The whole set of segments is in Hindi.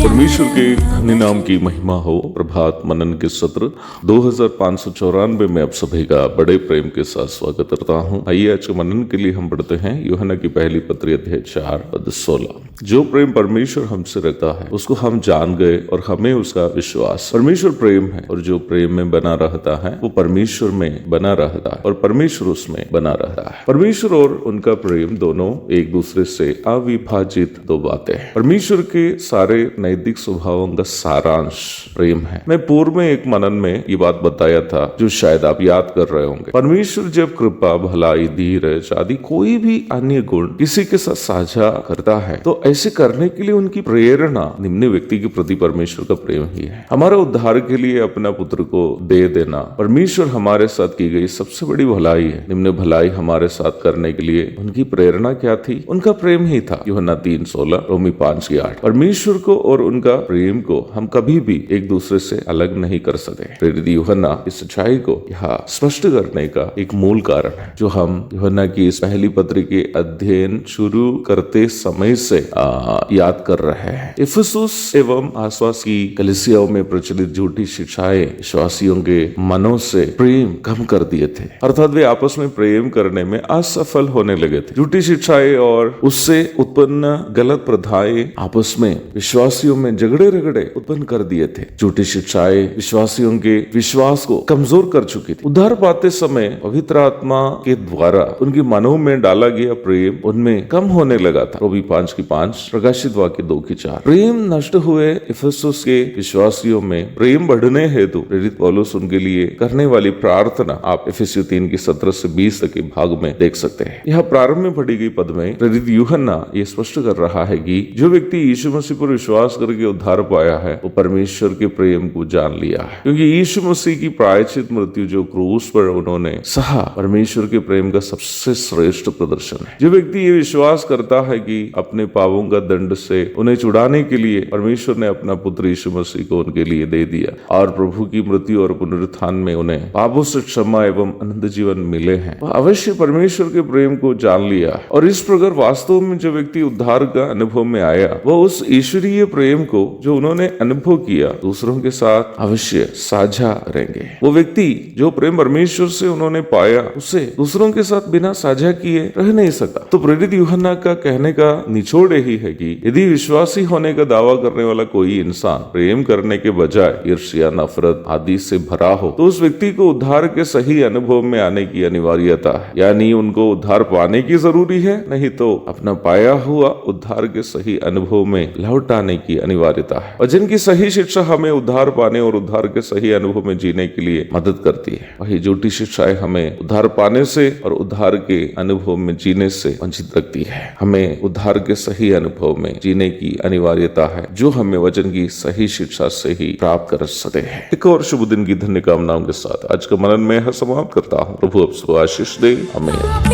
परमेश्वर के धन्य नाम की महिमा हो। प्रभात मनन के सत्र 2594 में आप सभी का बड़े प्रेम के साथ स्वागत करता हूं। आइए आज के मनन के लिए हम पढ़ते हैं यूहन्ना की पहली पत्री अध्याय 4 पद 16। जो प्रेम परमेश्वर हमसे रखता है उसको हम जान गए और हमें उसका विश्वास। परमेश्वर प्रेम है और जो प्रेम में बना रहता है वो परमेश्वर में बना रहता है और परमेश्वर उसमें बना रहता है। परमेश्वर और उनका प्रेम दोनों एक दूसरे से अविभाजित दो बातें हैं। परमेश्वर के सारे नैतिक स्वभावों का सारांश प्रेम है। मैं पूर्व में एक मनन में ये बात बताया था जो शायद आप याद कर रहे होंगे। परमेश्वर जब कृपा, भलाई, धीरज आदि कोई भी अन्य गुण किसी के साथ साझा करता है तो ऐसे करने के लिए उनकी प्रेरणा निम्न व्यक्ति के प्रति परमेश्वर का प्रेम ही है। हमारा उद्धार के लिए अपना पुत्र को दे देना परमेश्वर हमारे साथ की गई सबसे बड़ी भलाई है। निम्न भलाई हमारे साथ करने के लिए उनकी प्रेरणा क्या थी? उनका प्रेम ही था। यूहन्ना 3:16, रोमी 5:8। परमेश्वर को और उनका प्रेम को हम कभी भी एक दूसरे से अलग नहीं कर सकते। प्रेरित यूहन्ना इस सच्चाई को यहाँ स्पष्ट करने का एक मूल कारण है जो हम यूहन्ना की इस पहली पत्री के अध्ययन शुरू करते समय से याद कर रहे हैं। इफिसुस एवं आसपास की कलीसियाओं में प्रचलित झूठी शिक्षाएं विश्वासियों के मनों से प्रेम कम कर दिए थे, अर्थात वे आपस में प्रेम करने में असफल होने लगे थे। झूठी शिक्षाएं और उससे उत्पन्न गलत प्रथाएं आपस में विश्वासियों में झगड़े रगड़े उत्पन्न कर दिए थे। झूठी शिक्षाएं विश्वासियों के विश्वास को कमजोर कर चुकी थी। उद्धार पाते समय पवित्र आत्मा के द्वारा उनके मनों में डाला गया प्रेम उनमें कम होने लगा था। रोमी 5:5, प्रकाशित वाक्य 2:4। प्रेम नष्ट हुए इफिसुस के विश्वासियों में प्रेम बढ़ने हेतु प्रेरित पौलुस उनके लिए करने वाली प्रार्थना आप इफिसियों 3:17 से 20 तक के भाग में देख सकते हैं। यह प्रारंभ में पढ़ी गई पद में प्रेरित यूहन्ना ये स्पष्ट कर रहा है कि जो व्यक्ति यीशु मसीह पर विश्वास करके उद्धार पाया है वो परमेश्वर के प्रेम को जान लिया है, क्योंकि यीशु मसीह की प्रायश्चित मृत्यु जो क्रूस पर उन्होंने सहा परमेश्वर के प्रेम का सबसे श्रेष्ठ प्रदर्शन है। जो व्यक्ति ये विश्वास करता है कि अपने पापों का दंड से उन्हें छुड़ाने के लिए परमेश्वर ने अपना पुत्र यीशु मसीह को उनके लिए दे दिया और प्रभु की मृत्यु और पुनरुत्थान में उन्हें पापों से क्षमा एवं अनंत जीवन मिले हैं, वह अवश्य परमेश्वर के प्रेम को जान लिया। और इस प्रकार वास्तव में जो व्यक्ति उद्धार का अनुभव में आया वह उस ईश्वरीय प्रेम को जो उन्होंने अनुभव किया दूसरों के साथ अवश्य साझा करेंगे। वो व्यक्ति जो प्रेम परमेश्वर से उन्होंने पाया उसे दूसरों के साथ बिना साझा किए रह नहीं सकता। तो प्रेरित यूहन्ना का कहने का निचोड़ यही है कि यदि विश्वासी होने का दावा करने वाला कोई इंसान प्रेम करने के बजाय ईर्ष्या, नफरत आदि से भरा हो तो उस व्यक्ति को उद्धार के सही अनुभव में आने की अनिवार्यता है। यानी उनको उद्धार पाने की जरूरी है, नहीं तो अपना पाया हुआ उद्धार के सही अनुभव में लौट आने की अनिवार्यता है। और जिनकी सही शिक्षा हमें उद्धार पाने और उद्धार के सही अनुभव में जीने के लिए मदद करती है, वही झूठी शिक्षाएं हमें उद्धार पाने से और उद्धार के अनुभव में जीने से वंचित रखती है। हमें उद्धार के सही अनुभव में जीने की अनिवार्यता है जो हमें वचन की सही शिक्षा से ही प्राप्त कर सकते हैं। एक और शुभ दिन की धन्य कामनाओं के साथ आज का मनन में समाप्त करता हूँ। प्रभु आप सबको आशीष दे। आमीन।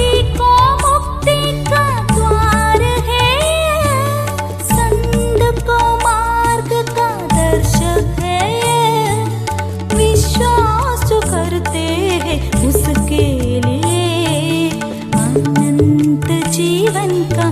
उसके लिए अनंत जीवन का